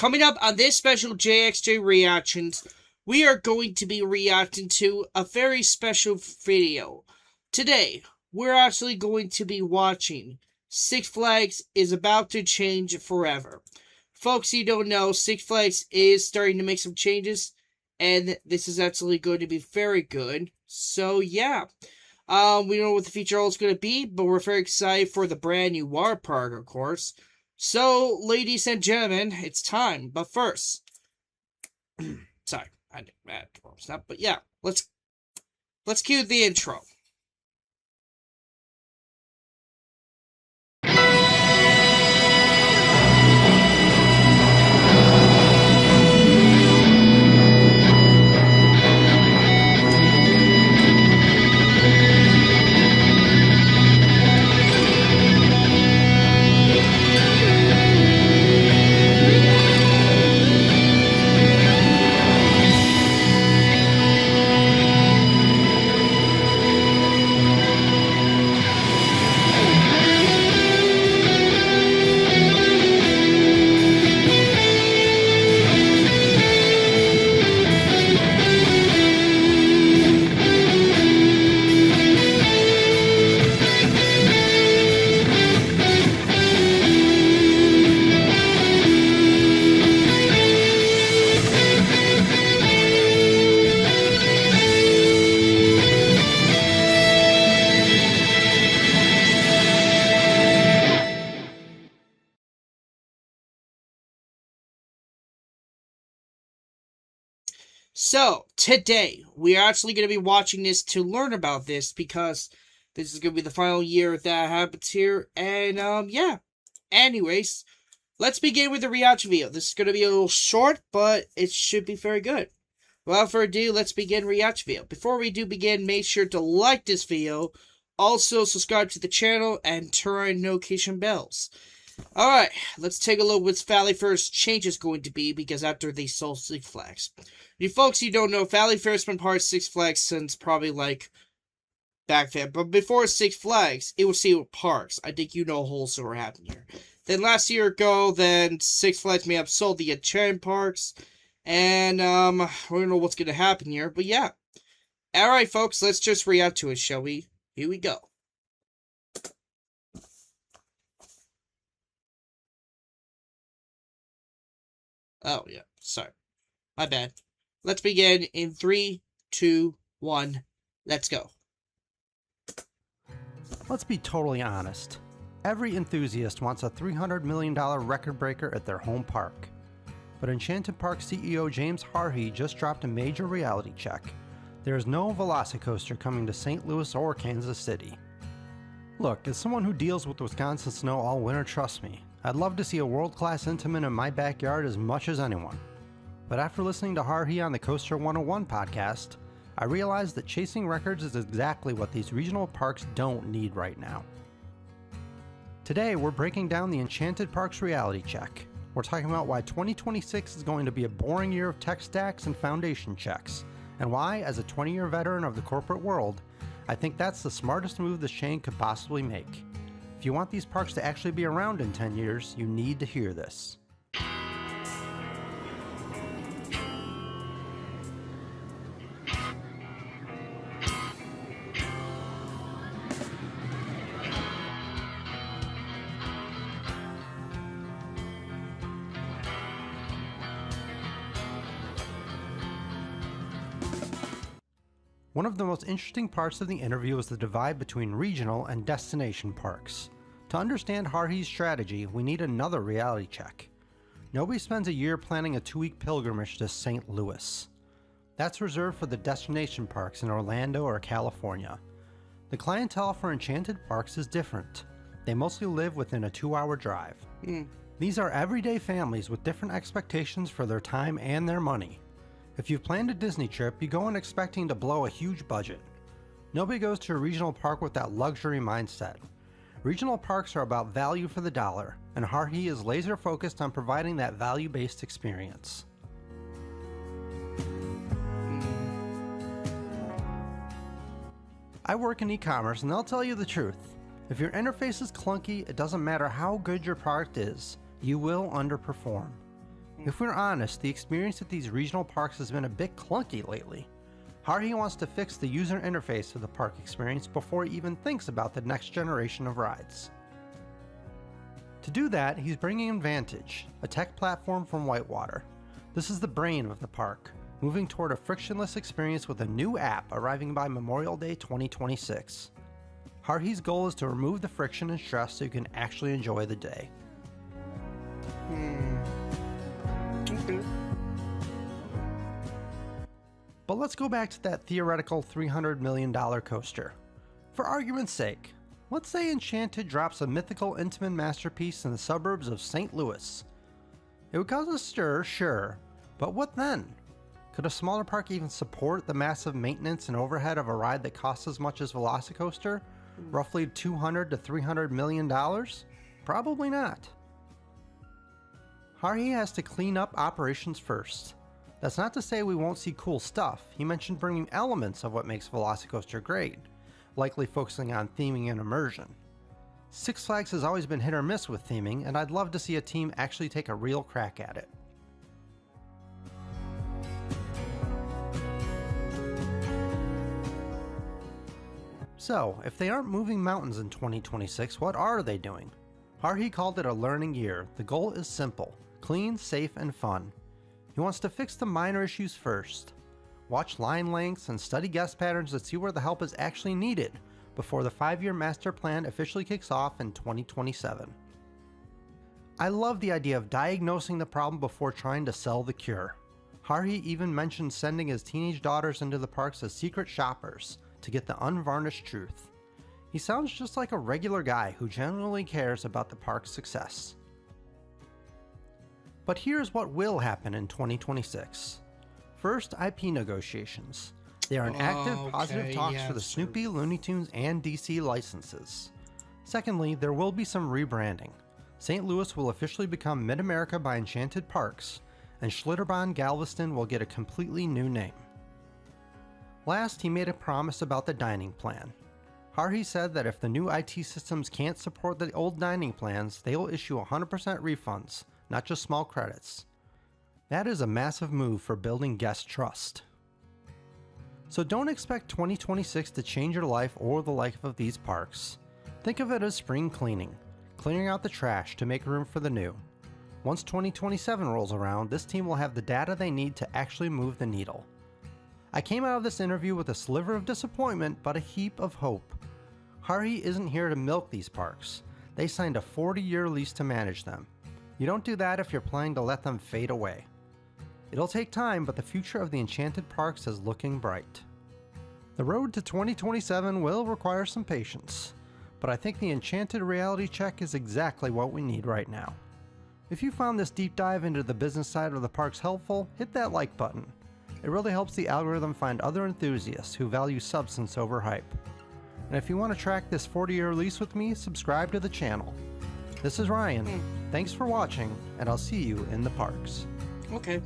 Coming up on this special JXJ reactions, we are going to be reacting to a very special video. Today, we're actually going to be watching Six Flags is about to change forever. Folks, you don't know, Six Flags is starting to make some changes, and this is actually going to be very good. So, yeah. We don't know what the future is going to be, but we're very excited for the brand new water park, of course. So, ladies and gentlemen, it's time. But first, sorry, I didn't stop. But yeah, let's cue the intro. So, today, we are actually going to be watching this to learn about this, because this is going to be the final year that happens here, and, yeah. Anyways, let's begin with the reaction video. This is going to be a little short, but it should be very good. Without further ado, let's begin reaction video. Before we do begin, make sure to like this video, also subscribe to the channel, and turn on notification bells. Alright, let's take a look what Valleyfair's change is going to be, because after they sold Six Flags. You folks, you don't know, Valleyfair's been part of Six Flags since probably, like, back then. But before Six Flags, it was Cedar Parks. I think you know whole story happened here. Then last year ago, then Six Flags may have sold the enchanted parks. And, we don't know what's going to happen here, but yeah. Alright, folks, let's just react to it, shall we? Here we go. Oh, yeah. Sorry. My bad. Let's begin in 3, 2, 1. Let's go. Let's be totally honest. Every enthusiast wants a $300 million record breaker at their home park. But Enchanted Park CEO James Harhey just dropped a major reality check. There is no Velocicoaster coming to St. Louis or Kansas City. Look, as someone who deals with Wisconsin snow all winter, trust me, I'd love to see a world-class Intamin in my backyard as much as anyone. But after listening to Harhey on the Coaster 101 podcast, I realized that chasing records is exactly what these regional parks don't need right now. Today, we're breaking down the Enchanted Parks reality check. We're talking about why 2026 is going to be a boring year of tech stacks and foundation checks, and why, as a 20-year veteran of the corporate world, I think that's the smartest move this chain could possibly make. If you want these parks to actually be around in 10 years, you need to hear this. One of the most interesting parts of the interview is the divide between regional and destination parks. To understand Harhey's strategy, we need another reality check. Nobody spends a year planning a 2-week pilgrimage to St. Louis. That's reserved for the destination parks in Orlando or California. The clientele for Enchanted Parks is different. They mostly live within a 2-hour drive. These are everyday families with different expectations for their time and their money. If you've planned a Disney trip, you go in expecting to blow a huge budget. Nobody goes to a regional park with that luxury mindset. Regional parks are about value for the dollar, and Harhey is laser focused on providing that value-based experience. I work in e-commerce, and I'll tell you the truth. If your interface is clunky, it doesn't matter how good your product is, you will underperform. If we're honest, the experience at these regional parks has been a bit clunky lately. Haruhi wants to fix the user interface of the park experience before he even thinks about the next generation of rides. To do that, he's bringing in Vantage, a tech platform from Whitewater. This is the brain of the park, moving toward a frictionless experience with a new app arriving by Memorial Day 2026. Haruhi's goal is to remove the friction and stress so you can actually enjoy the day. Okay. But let's go back to that theoretical $300 million coaster. For argument's sake, let's say Enchanted drops a mythical Intamin masterpiece in the suburbs of St. Louis. It would cause a stir, sure, but what then? Could a smaller park even support the massive maintenance and overhead of a ride that costs as much as Velocicoaster? Roughly $200 to $300 million? Probably not. Haruhi has to clean up operations first. That's not to say we won't see cool stuff. He mentioned bringing elements of what makes Velocicoaster great, likely focusing on theming and immersion. Six Flags has always been hit or miss with theming, and I'd love to see a team actually take a real crack at it. So, if they aren't moving mountains in 2026, what are they doing? Haruhi called it a learning year. The goal is simple: clean, safe, and fun. He wants to fix the minor issues first. Watch line lengths and study guest patterns to see where the help is actually needed before the 5-year master plan officially kicks off in 2027. I love the idea of diagnosing the problem before trying to sell the cure. Haruhi even mentioned sending his teenage daughters into the parks as secret shoppers to get the unvarnished truth. He sounds just like a regular guy who genuinely cares about the park's success. But here's what will happen in 2026. First, IP negotiations. They are in active, positive talks for the Snoopy, Looney Tunes, and DC licenses. Secondly, there will be some rebranding. St. Louis will officially become Mid-America by Enchanted Parks, and Schlitterbahn Galveston will get a completely new name. Last, he made a promise about the dining plan. Haruhi said that if the new IT systems can't support the old dining plans, they will issue 100% refunds, not just small credits. That is a massive move for building guest trust. So don't expect 2026 to change your life or the life of these parks. Think of it as spring cleaning, clearing out the trash to make room for the new. Once 2027 rolls around, this team will have the data they need to actually move the needle. I came out of this interview with a sliver of disappointment, but a heap of hope. Haruhi isn't here to milk these parks. They signed a 40-year lease to manage them. You don't do that if you're planning to let them fade away. It'll take time, but the future of the Enchanted Parks is looking bright. The road to 2027 will require some patience, but I think the Enchanted reality check is exactly what we need right now. If you found this deep dive into the business side of the parks helpful, hit that like button. It really helps the algorithm find other enthusiasts who value substance over hype. And if you want to track this 40-year lease with me, subscribe to the channel. This is Ryan. Thanks for watching, and I'll see you in the parks. Okay.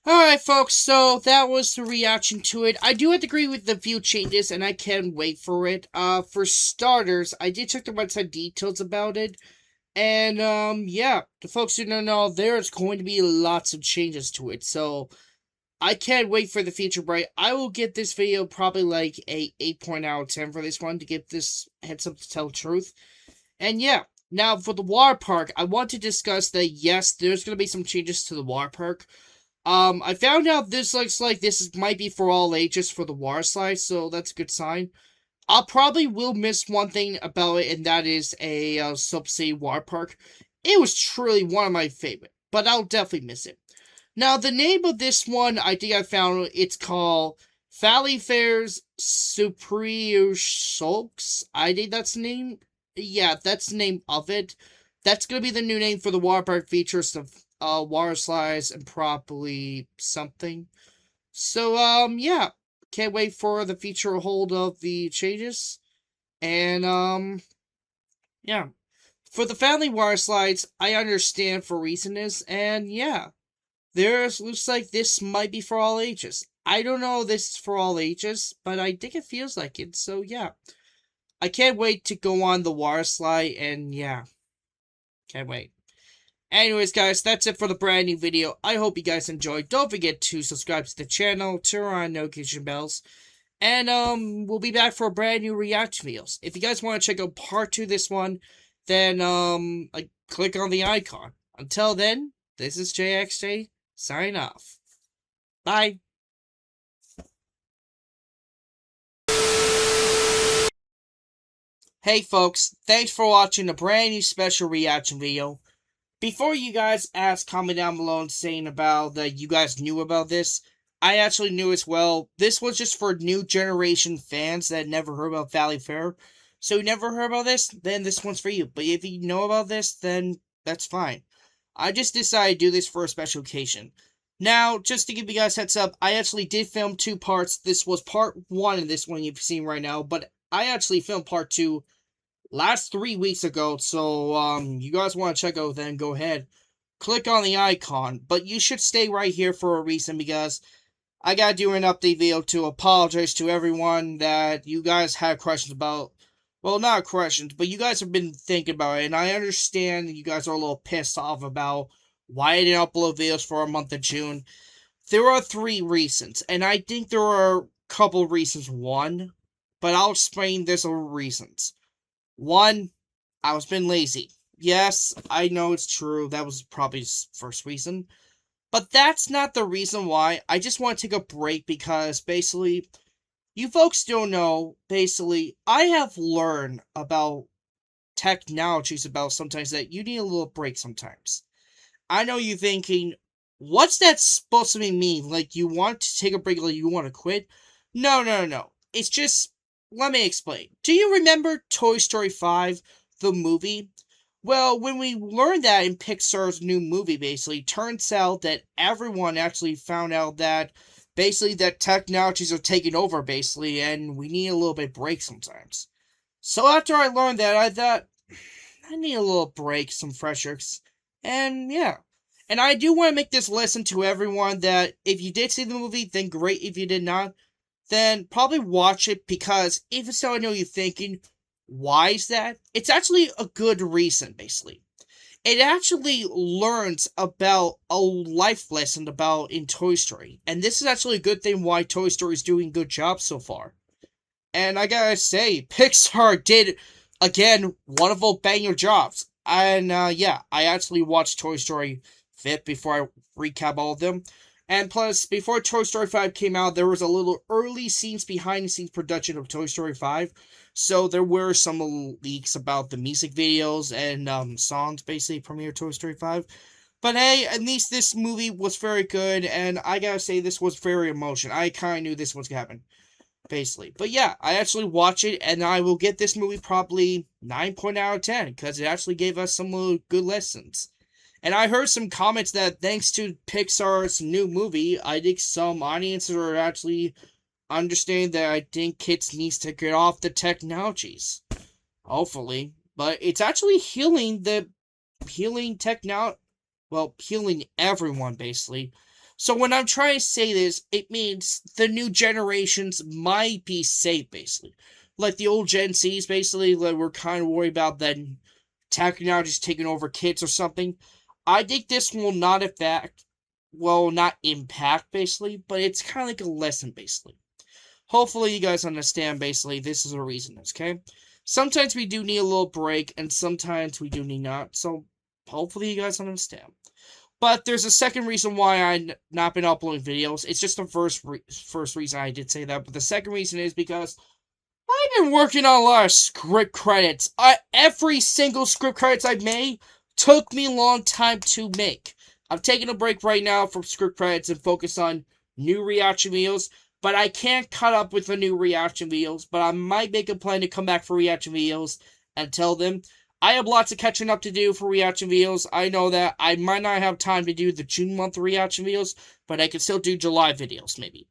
Alright, folks, so that was the reaction to it. I do have to agree with the few changes, and I can't wait for it. For starters, I did check the website details about it. And, yeah, the folks who don't know, there's going to be lots of changes to it. So, I can't wait for the future, Bright. I will get this video probably like a 8 out of 10 for this one to get this heads up to tell the truth. And yeah, now for the water park, I want to discuss that yes, there's going to be some changes to the water park. I found out this looks like might be for all ages for the water slide, so that's a good sign. I probably will miss one thing about it, and that is a subsidy water park. It was truly one of my favorite, but I'll definitely miss it. Now, the name of this one, I think I found it's called Valleyfair's Superior Sulks. I think that's the name. Yeah, that's the name of it. That's going to be the new name for the water park. Features of water slides and probably something. So, yeah. Can't wait for the future hold of the changes. And, yeah. For the family water slides, I understand for reason is, and yeah. Looks like this might be for all ages. I don't know if this is for all ages, but I think it feels like it, so yeah. I can't wait to go on the water slide, and yeah. Can't wait. Anyways, guys, that's it for the brand new video. I hope you guys enjoyed. Don't forget to subscribe to the channel, turn on notification bells, and we'll be back for a brand new reaction videos. If you guys want to check out part 2 of this one, then click on the icon. Until then, this is JXJ signing off. Bye. Hey folks, thanks for watching a brand new special reaction video. Before you guys ask, comment down below and saying about that you guys knew about this, I actually knew as well. This was just for new generation fans that never heard about Valleyfair. So you never heard about this, then this one's for you. But if you know about this, then that's fine. I just decided to do this for a special occasion. Now, just to give you guys a heads up, I actually did film 2 parts. This was part 1 of this one you've seen right now, but I actually filmed part 2 last 3 weeks ago, so you guys want to check out, then go ahead, click on the icon, but you should stay right here for a reason, because I gotta do an update video to apologize to everyone that you guys had questions about. Well, not questions, but you guys have been thinking about it, and I understand you guys are a little pissed off about why I didn't upload videos for a month of June. There are 3 reasons, and I think there are a couple reasons. One, but I'll explain there's reasons. 1, I was being lazy. Yes, I know it's true. That was probably the first reason. But that's not the reason why. I just want to take a break because, basically, you folks don't know, basically, I have learned about technologies about sometimes that you need a little break sometimes. I know you're thinking, what's that supposed to mean? Like, you want to take a break, like you want to quit? No. It's just, let me explain. Do you remember Toy Story 5, the movie? Well, when we learned that in Pixar's new movie, basically, turns out that everyone actually found out that, basically, that technologies are taking over, basically, and we need a little bit of break sometimes. So after I learned that, I thought, I need a little break, some fresh air, and yeah. And I do want to make this lesson to everyone that if you did see the movie, then great. If you did not, then probably watch it, because even so, I know you're thinking, why is that? It's actually a good reason, basically. It actually learns about a life lesson about in Toy Story. And this is actually a good thing why Toy Story is doing a good job so far. And I gotta say, Pixar did, again, wonderful banger jobs. And yeah, I actually watched Toy Story 5 before I recap all of them. And plus, before Toy Story 5 came out, there was a little early scenes, behind-the-scenes production of Toy Story 5. So there were some leaks about the music videos and songs, basically, premiere Toy Story 5. But hey, at least this movie was very good, and I gotta say, this was very emotional. I kinda knew this was gonna happen, basically. But yeah, I actually watched it, and I will get this movie probably 9 out of 10, because it actually gave us some little good lessons. And I heard some comments that thanks to Pixar's new movie, I think some audiences are actually understanding that I think kids needs to get off the technologies. Hopefully. But it's actually healing everyone, basically. So when I'm trying to say this, it means the new generations might be safe, basically. Like the old Gen Zs, basically, like we're kind of worried about that technology's taking over kids or something. I think this will not impact, basically, but it's kind of like a lesson, basically. Hopefully you guys understand, basically, this is a reason, okay? Sometimes we do need a little break, and sometimes we do need not, so hopefully you guys understand. But there's a second reason why I've not been uploading videos. It's just the first reason I did say that, but the second reason is because I've been working on a lot of script credits. Every single script credits I've made took me a long time to make. I'm taking a break right now from script credits and focus on new reaction videos, but I can't cut up with the new reaction videos, but I might make a plan to come back for reaction videos and tell them. I have lots of catching up to do for reaction videos. I know that I might not have time to do the June month reaction videos, but I can still do July videos, maybe.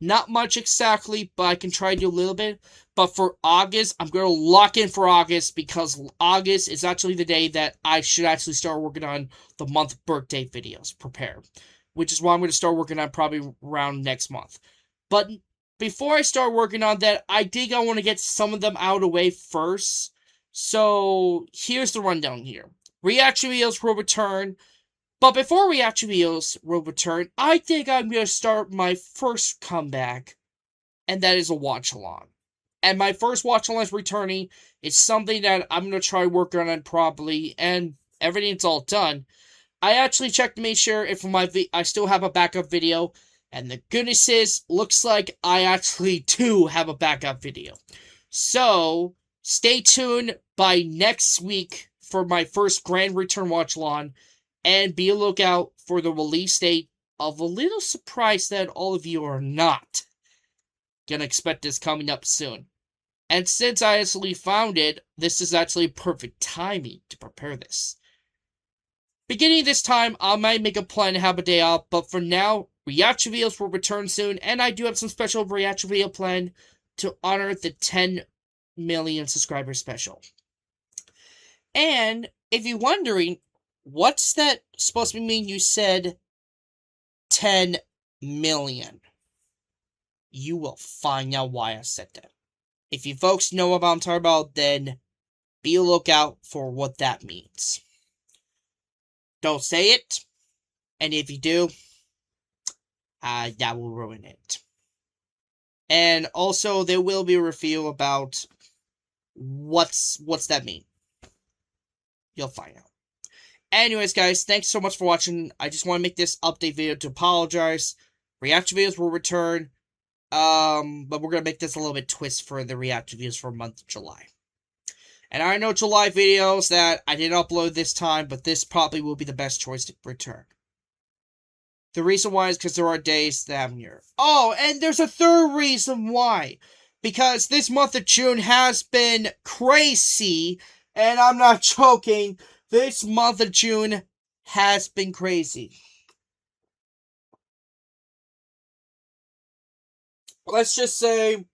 Not much exactly, but I can try to do a little bit. But for August, I'm going to lock in for August, because August is actually the day that I should actually start working on the month birthday videos, prepare. Which is why I'm going to start working on probably around next month. But before I start working on that, I think I want to get some of them out of the way first. So here's the rundown here. reaction videos will return. But before reaction videos will return, I think I'm going to start my first comeback, and that is a watch-along. And my first watch-along is returning. It's something that I'm going to try working on properly, and everything's all done. I actually checked to make sure if I still have a backup video, and the goodness is, looks like I actually do have a backup video. So, stay tuned by next week for my first grand return watch-along, and be a lookout for the release date of a little surprise that all of you are not gonna expect this coming up soon. And since I actually found it, this is actually perfect timing to prepare this. Beginning this time, I might make a plan to have a day off, but for now, reaction videos will return soon, and I do have some special reaction video plan to honor the 10 million subscriber special. And if you're wondering, what's that supposed to mean you said 10 million? You will find out why I said that. If you folks know what I'm talking about, then be a lookout for what that means. Don't say it, and if you do, that will ruin it. And also, there will be a review about what's that mean. You'll find out. Anyways, guys, thanks so much for watching. I just want to make this update video to apologize. Reaction videos will return. But we're going to make this a little bit twist for the reaction videos for month of July. And I know July videos that I didn't upload this time, but this probably will be the best choice to return. The reason why is because there are days that I'm here. Oh, and there's a third reason why. Because this month of June has been crazy, and I'm not joking. This month of June has been crazy. Let's just say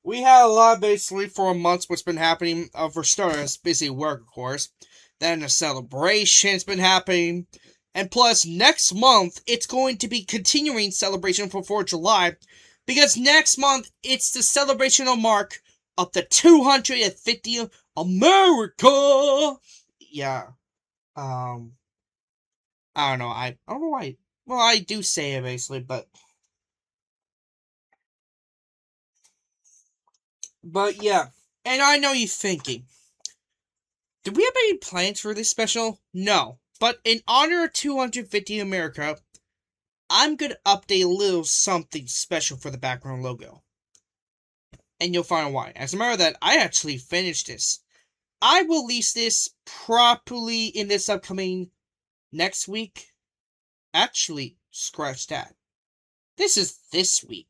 we had a lot basically for months what's been happening. For starters, busy work, of course. Then a celebration's been happening. And plus, next month, it's going to be continuing celebration for 4th of July. Because next month, it's the celebrational mark of the 250th America. Yeah. I don't know. I don't know why. Well, I do say it basically, but yeah. And I know you're thinking, did we have any plans for this special? No. But in honor of 250 America, I'm gonna update a little something special for the background logo. And you'll find out why. As a matter of that, I actually finished this. I will release this properly in this upcoming next week. Actually, scratch that. This is this week.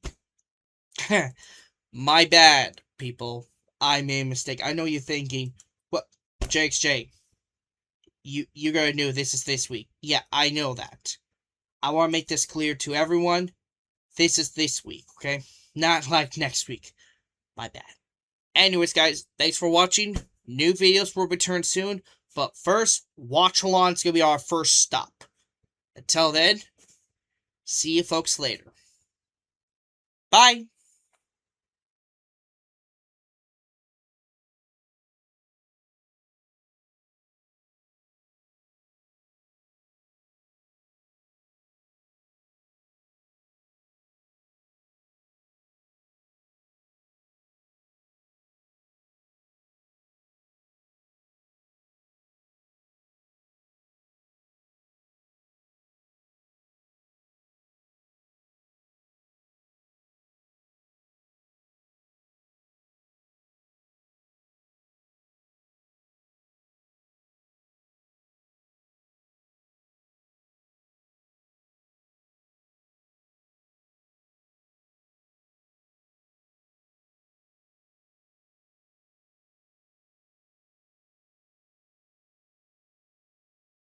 My bad, people. I made a mistake. I know you're thinking, what, JXJ, you gotta know this is this week. Yeah, I know that. I want to make this clear to everyone. This is this week, okay? Not like next week. My bad. Anyways, guys, thanks for watching. New videos will return soon, but first, watch-along's gonna be our first stop. Until then, see you folks later. Bye!